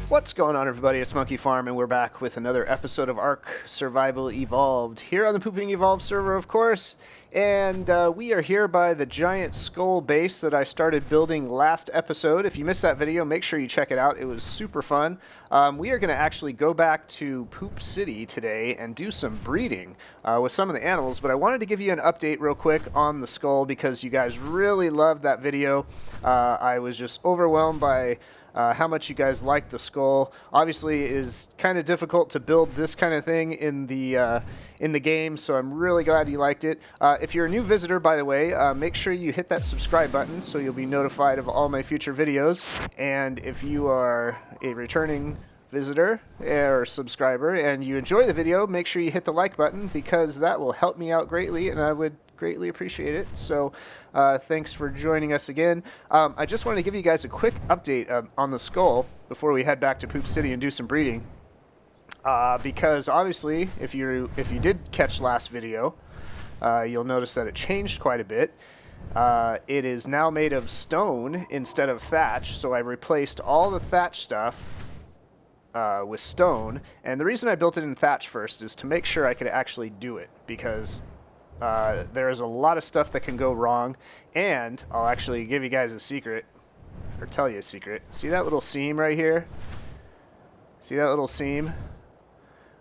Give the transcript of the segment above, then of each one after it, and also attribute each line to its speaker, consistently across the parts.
Speaker 1: What's going on, everybody? It's Monkey Farm, and we're back with another episode of Ark Survival Evolved, here on the Pooping Evolved server, of course. And we are here by the giant skull base that I started building last episode. If you missed that video, make sure you check it out. It was super fun. We are going to actually go back to Poop City today and do some breeding with some of the animals. But I wanted to give you an update real quick on the skull because you guys really loved that video. I was just overwhelmed by how much you guys like the skull. Obviously, it is kind of difficult to build this kind of thing in the game, so I'm really glad you liked it. If you're a new visitor, by the way, make sure you hit that subscribe button so you'll be notified of all my future videos. And if you are a returning visitor or subscriber and you enjoy the video, make sure you hit the like button because that will help me out greatly, and I would greatly appreciate it. So thanks for joining us again. I just wanted to give you guys a quick update on the skull before we head back to Poop City and do some breeding. Because obviously, if you did catch last video, you'll notice that it changed quite a bit. It is now made of stone instead of thatch, so I replaced all the thatch stuff with stone. And the reason I built it in thatch first is to make sure I could actually do it, because there is a lot of stuff that can go wrong. And I'll actually give you guys a secret, or tell you a secret. See that little seam right here? See that little seam?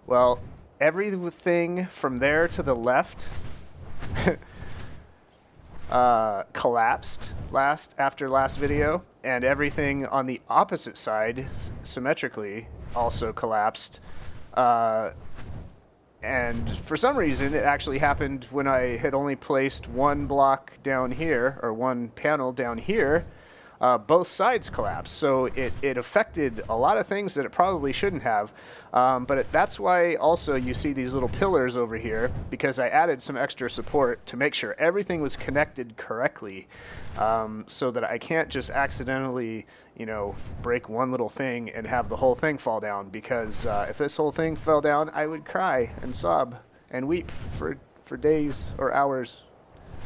Speaker 1: Well, everything from there to the left collapsed after last video, and everything on the opposite side symmetrically also collapsed. And for some reason, it actually happened when I had only placed one block down here, or one panel down here. Both sides collapsed, so it affected a lot of things that it probably shouldn't have. But that's why also you see these little pillars over here, because I added some extra support to make sure everything was connected correctly, so that I can't just accidentally, break one little thing and have the whole thing fall down. Because if this whole thing fell down, I would cry and sob and weep for days or hours,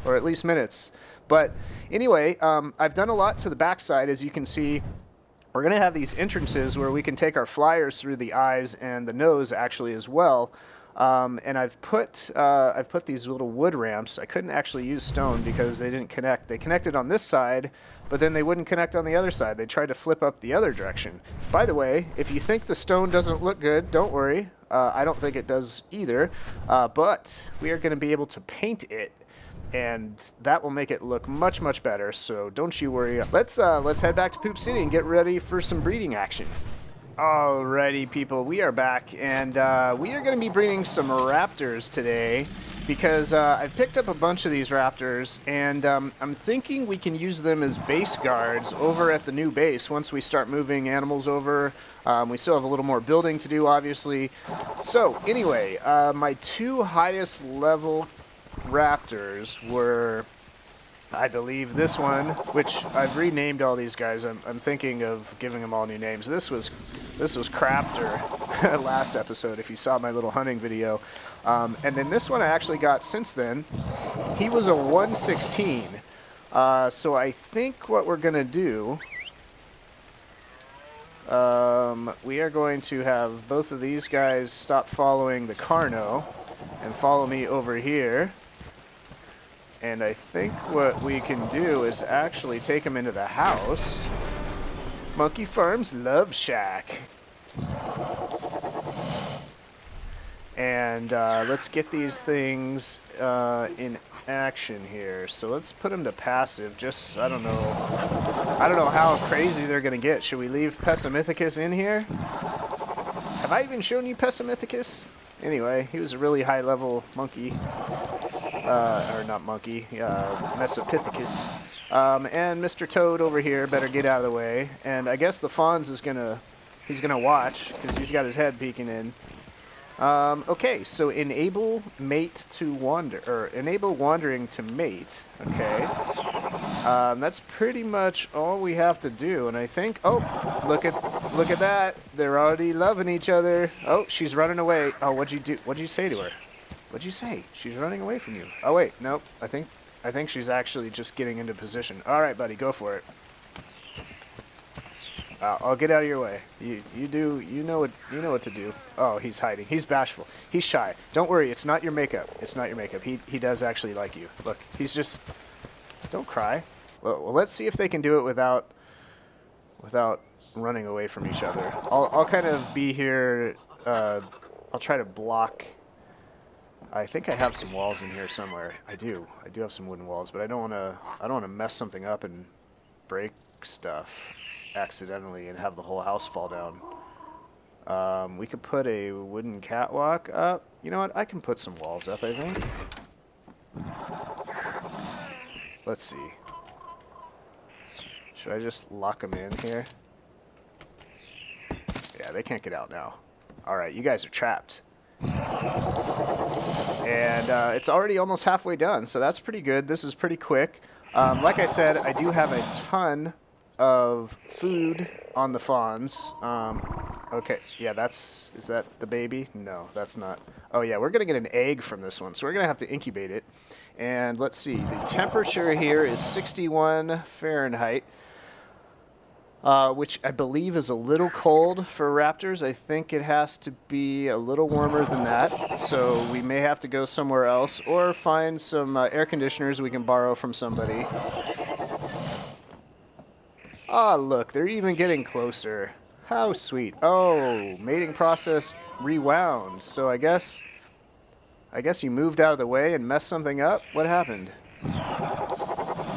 Speaker 1: or at least minutes. But anyway, I've done a lot to the backside. As you can see, we're going to have these entrances where we can take our flyers through the eyes and the nose actually as well. And I've put these little wood ramps. I couldn't actually use stone because they didn't connect. They connected on this side, but then they wouldn't connect on the other side. They tried to flip up the other direction. By the way, if you think the stone doesn't look good, don't worry. I don't think it does either. But we are going to be able to paint it, and that will make it look much, much better. So don't you worry. Let's head back to Poop City and get ready for some breeding action. Alrighty, people, we are back, and we are going to be breeding some raptors today, because I've picked up a bunch of these raptors, and I'm thinking we can use them as base guards over at the new base once we start moving animals over. We still have a little more building to do, obviously. So anyway, my two highest level raptors were, I believe, this one, which I've renamed all these guys. I'm thinking of giving them all new names. This was Raptor last episode, if you saw my little hunting video. And then this one I actually got since then. He was a 116. So I think what we're going to do, we are going to have both of these guys stop following the Carno and follow me over here. And I think what we can do is actually take them into the house. Monkey Farm's Love Shack. And let's get these things in action here. So let's put them to passive. Just, I don't know how crazy they're going to get. Should we leave Pessimithicus in here? Have I even shown you Pessimithicus? Anyway, he was a really high level monkey. Or not monkey, Mesopithecus. And Mr. Toad over here better get out of the way. And I guess the Fonz is he's gonna watch, because he's got his head peeking in. Okay, so enable mate to wander, or enable wandering to mate. Okay. That's pretty much all we have to do, and I think, oh, look at that. They're already loving each other. Oh, she's running away. Oh, what'd you do? What'd you say to her? What'd you say? She's running away from you. Oh wait, nope. I think she's actually just getting into position. All right, buddy, go for it. I'll get out of your way. You know what to do. Oh, he's hiding. He's bashful. He's shy. Don't worry, it's not your makeup. It's not your makeup. He does actually like you. Look, he's just... Don't cry. Well, let's see if they can do it without running away from each other. I'll kind of be here. I'll try to block. I think I have some walls in here somewhere. I do have some wooden walls, but I don't want to mess something up and break stuff accidentally and have the whole house fall down. We could put a wooden catwalk up. You know what? I can put some walls up, I think. Let's see. Should I just lock them in here? Yeah, they can't get out now. Alright, you guys are trapped. And it's already almost halfway done, so that's pretty good. This is pretty quick. Like I said, I do have a ton of food on the fawns. Okay, yeah, is that the baby? No, that's not. Oh yeah, we're going to get an egg from this one, so we're going to have to incubate it. And let's see, the temperature here is 61 Fahrenheit. Which I believe is a little cold for raptors. I think it has to be a little warmer than that. So we may have to go somewhere else or find some air conditioners we can borrow from somebody. Ah, look, they're even getting closer. How sweet. Oh, mating process rewound. So I guess you moved out of the way and messed something up? What happened?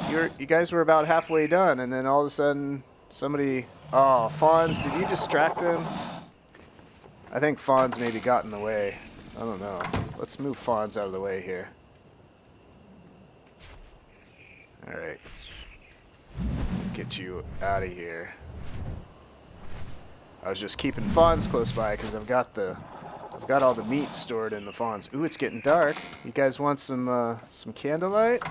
Speaker 1: You guys were about halfway done, and then all of a sudden... Somebody... Oh, fawns, did you distract them? I think fawns maybe got in the way. I don't know. Let's move fawns out of the way here. Alright. Get you out of here. I was just keeping fawns close by because I've got all the meat stored in the fawns. Ooh, it's getting dark. You guys want some candlelight?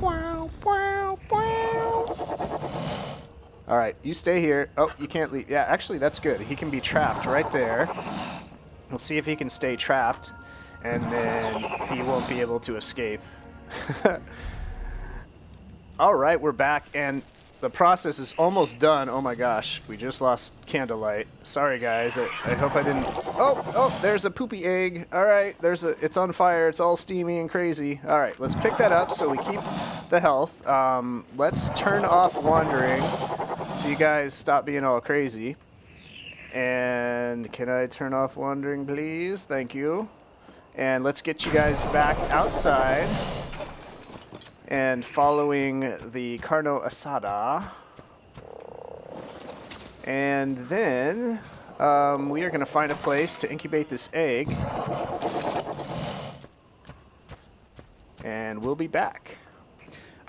Speaker 1: Wow, wow, wow. Alright, you stay here. Oh, you can't leave. Yeah, actually, that's good. He can be trapped right there. We'll see if he can stay trapped, and then he won't be able to escape. Alright, we're back, and the process is almost done. Oh my gosh, we just lost candlelight. Sorry, guys. I hope I didn't... Oh, there's a poopy egg. Alright, it's on fire. It's all steamy and crazy. Alright, let's pick that up so we keep the health. Let's turn off wandering so you guys stop being all crazy. And can I turn off wandering, please? Thank you. And let's get you guys back outside and following the carne asada. And then we are going to find a place to incubate this egg. And we'll be back.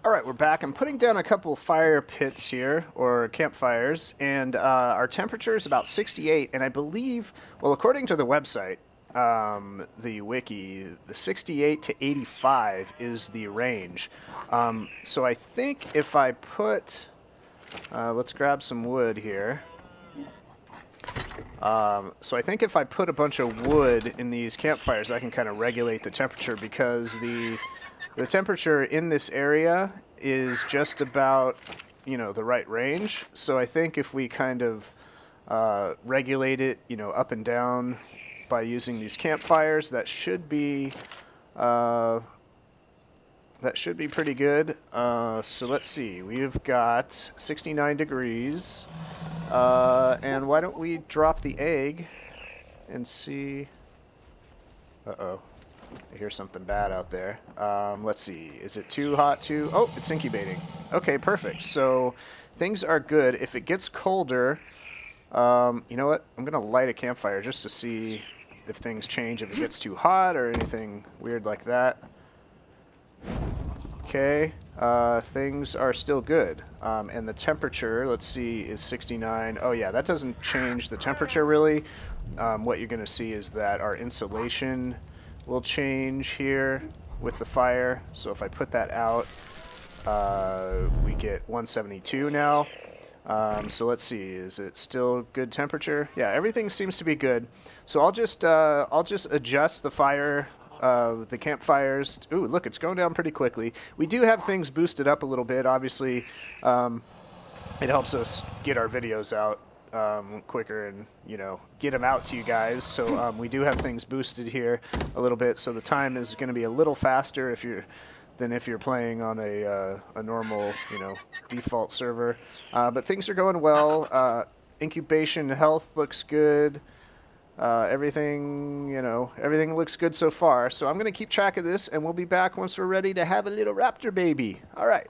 Speaker 1: Alright, we're back. I'm putting down a couple fire pits here, or campfires, and our temperature is about 68, and I believe, well, according to the website, the wiki, the 68 to 85 is the range. So I think if I put, let's grab some wood here. So I think if I put a bunch of wood in these campfires, I can kind of regulate the temperature, because the temperature in this area is just about, the right range. So I think if we kind of regulate it, up and down by using these campfires, that should be pretty good. So let's see. We've got 69 degrees. And why don't we drop the egg and see... Uh-oh. I hear something bad out there. Let's see. Is it too hot to... Oh, it's incubating. Okay, perfect. So things are good. If it gets colder, you know what? I'm going to light a campfire just to see if things change, if it gets too hot or anything weird like that. Okay. Things are still good. And the temperature, let's see, is 69. Oh, yeah, that doesn't change the temperature, really. What you're going to see is that our insulation will change here with the fire. So if I put that out, we get 172 now. So let's see, is it still good temperature? Yeah, everything seems to be good. So I'll just adjust the fire, the campfires. Ooh, look, it's going down pretty quickly. We do have things boosted up a little bit, obviously. it helps us get our videos out quicker and, you know, get them out to you guys. So we do have things boosted here a little bit, so the time is going to be a little faster if you're playing on a normal, you know, default server. But things are going well. Incubation health looks good. Everything, you know, everything looks good so far. So I'm going to keep track of this, and we'll be back once we're ready to have a little raptor baby. All right.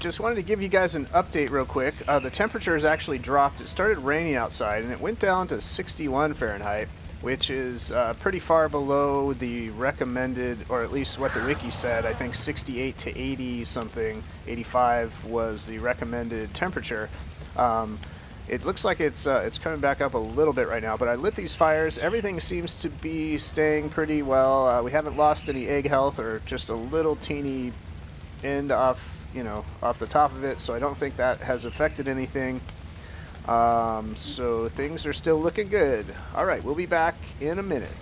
Speaker 1: Just wanted to give you guys an update real quick. The temperature has actually dropped. It started raining outside, and it went down to 61 Fahrenheit, which is pretty far below the recommended, or at least what the wiki said. I think 68 to 80 something, 85 was the recommended temperature. It looks like it's coming back up a little bit right now, but I lit these fires. Everything seems to be staying pretty well. We haven't lost any egg health, or just a little teeny end off, you know, off the top of it, so I don't think that has affected anything. So things are still looking good. All right, we'll be back in a minute.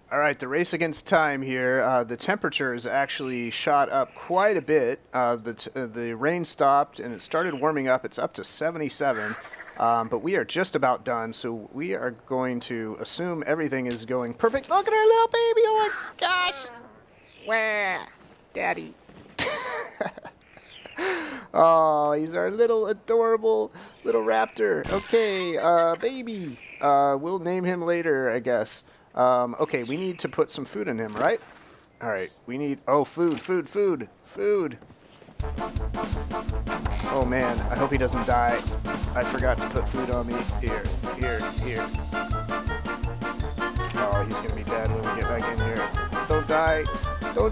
Speaker 1: All right, the race against time here. The temperature has actually shot up quite a bit. The rain stopped and it started warming up. It's up to 77. But we are just about done, so we are going to assume everything is going perfect. Look at our little baby! Oh my gosh! Where? Daddy. Oh, he's our little adorable little raptor. Okay, baby. We'll name him later, I guess. Okay, we need to put some food in him, right? All right, we need... Oh, food. Oh man, I hope he doesn't die. I forgot to put food on me. Here. Oh, he's gonna be dead when we get back in here. Don't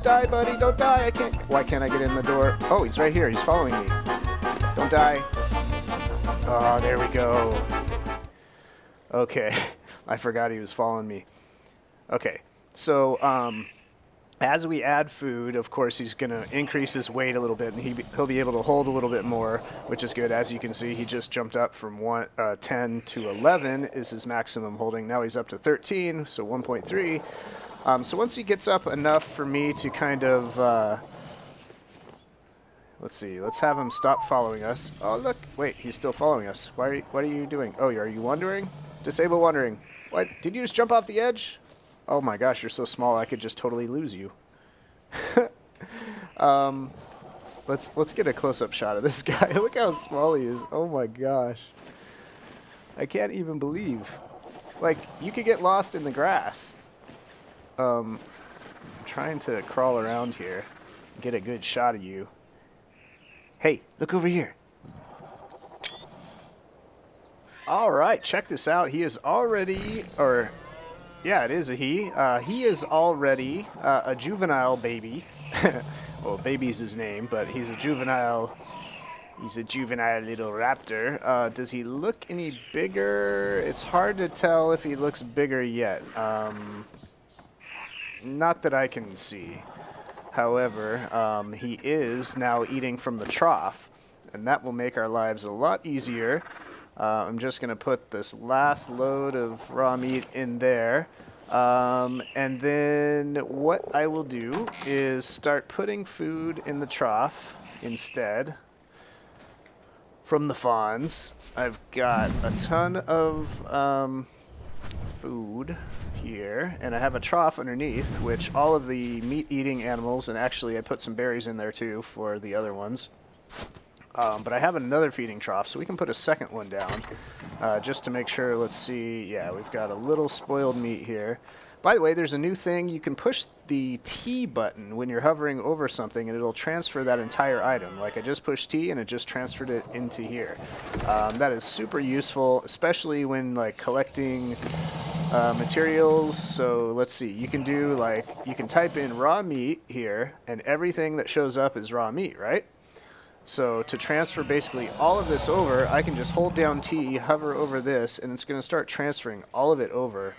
Speaker 1: die, buddy, don't die. I can't. Why can't I get in the door? Oh, he's right here. He's following me. Don't die. Oh, there we go. Okay, I forgot he was following me. Okay, so as we add food, of course, he's going to increase his weight a little bit, and he'll be able to hold a little bit more, which is good. As you can see, he just jumped up from 10 to 11 is his maximum holding. Now he's up to 13, so 1.3. So once he gets up enough for me to kind of... let's see. Let's have him stop following us. Oh, look. Wait, he's still following us. What are you doing? Oh, are you wandering? Disable wandering. What? Did you just jump off the edge? Oh my gosh, you're so small I could just totally lose you. Let's get a close-up shot of this guy. Look how small he is. Oh my gosh. I can't even believe. Like, you could get lost in the grass. I'm trying to crawl around here, get a good shot of you. Hey, look over here. All right, check this out. He is already, or yeah, it is a he. He is already a juvenile baby. Well, baby's his name, but he's a juvenile. He's a juvenile little raptor. Does he look any bigger? It's hard to tell if he looks bigger yet. Not that I can see. However, he is now eating from the trough, and that will make our lives a lot easier. I'm just going to put this last load of raw meat in there. And then what I will do is start putting food in the trough instead from the fawns. I've got a ton of food here, and I have a trough underneath, which all of the meat-eating animals, and actually I put some berries in there too for the other ones. But I have another feeding trough, so we can put a second one down just to make sure. Let's see. Yeah, we've got a little spoiled meat here. By the way, there's a new thing. You can push the T button when you're hovering over something, and it'll transfer that entire item. Like, I just pushed T, and it just transferred it into here. That is super useful, especially when, like, collecting materials. So let's see. You can do, like, you can type in raw meat here, and everything that shows up is raw meat, right? So to transfer basically all of this over, I can just hold down T, hover over this, and it's going to start transferring all of it over,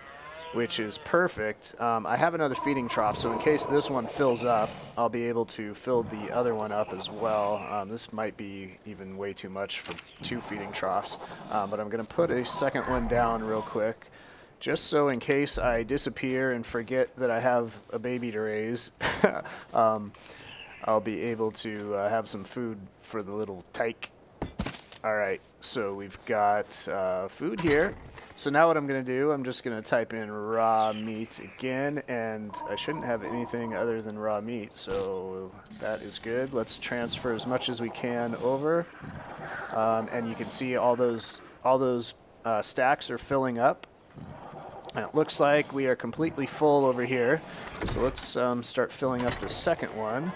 Speaker 1: which is perfect. I have another feeding trough, so in case this one fills up, I'll be able to fill the other one up as well. This might be even way too much for 2 feeding troughs, but I'm going to put a second one down real quick, just so in case I disappear and forget that I have a baby to raise. I'll be able to have some food for the little tyke. All right, So we've got food here. So now what I'm going to do, I'm just going to type in raw meat again, and I shouldn't have anything other than raw meat, so that is good. Let's transfer as much as we can over, and you can see all those stacks are filling up. And it looks like we are completely full over here, so let's start filling up the second one.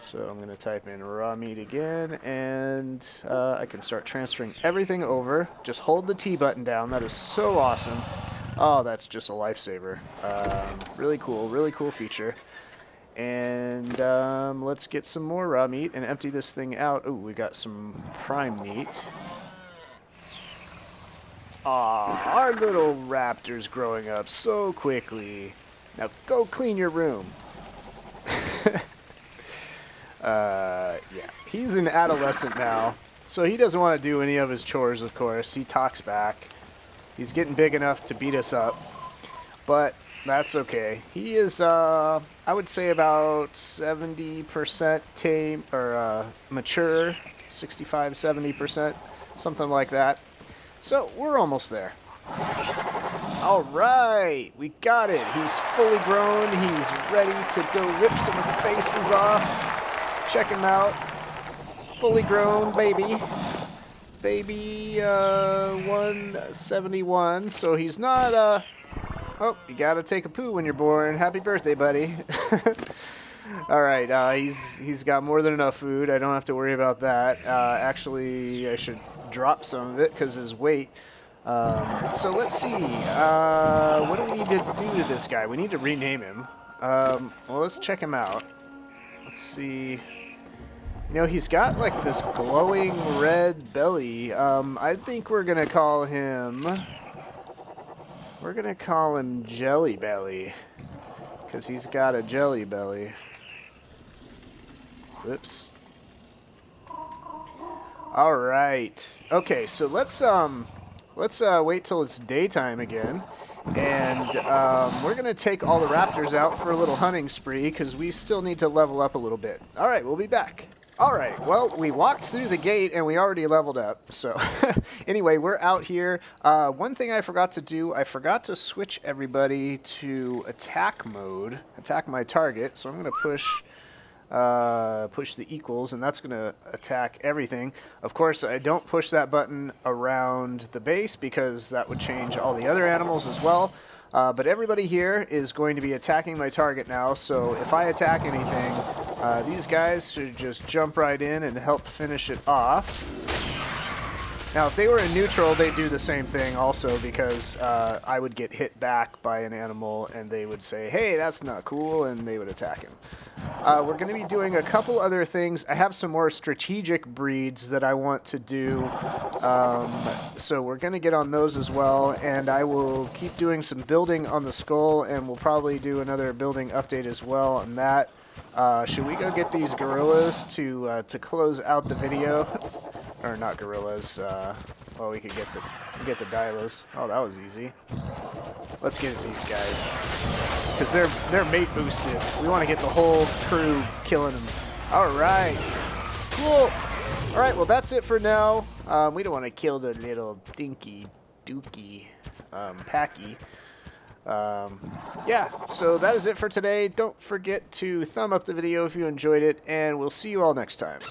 Speaker 1: So I'm going to type in raw meat again, and I can start transferring everything over. Just hold the T button down. That is so awesome. Oh, that's just a lifesaver. Really cool feature. And let's get some more raw meat and empty this thing out. Oh, we got some prime meat. Aw, our little raptor's growing up so quickly. Now go clean your room. Yeah, he's an adolescent now, so he doesn't want to do any of his chores, of course. He talks back. He's getting big enough to beat us up, but that's okay. He is, I would say about 70% tame, or mature, 65, 70%, something like that. So, we're almost there. Alright, we got it. He's fully grown. He's ready to go rip some faces off. Check him out. Fully grown baby. Baby 171. So he's not oh, you gotta take a poo when you're born. Happy birthday, buddy. Alright, he's got more than enough food. I don't have to worry about that. Actually, I should drop some of it because his weight. So let's see. What do we need to do to this guy? We need to rename him. Well, let's check him out. Let's see. You know, he's got like this glowing red belly. I think we're gonna call him Jelly Belly, because he's got a jelly belly. Whoops. All right. Okay, so let's wait till it's daytime again, and we're gonna take all the raptors out for a little hunting spree because we still need to level up a little bit. All right, we'll be back. Alright, well, we walked through the gate and we already leveled up, so anyway, we're out here. One thing I forgot to do, I forgot to switch everybody to attack mode, attack my target, so I'm going to push the equals, and that's going to attack everything. Of course, I don't push that button around the base because that would change all the other animals as well. But everybody here is going to be attacking my target now, so if I attack anything, these guys should just jump right in and help finish it off. Now, if they were in neutral, they'd do the same thing also, because I would get hit back by an animal and they would say, hey, that's not cool, and they would attack him. We're going to be doing a couple other things. I have some more strategic breeds that I want to do, so we're going to get on those as well, and I will keep doing some building on the skull, and we'll probably do another building update as well on that. Should we go get these gorillas to close out the video? Or not gorillas, well, we could get the dilos. Oh, that was easy. Let's get at these guys, because they're mate boosted. We want to get the whole crew killing them. All right, cool. All right, well, that's it for now. We don't want to kill the little dinky dookie packy. Yeah, so that is it for today. Don't forget to thumb up the video if you enjoyed it, and we'll see you all next time.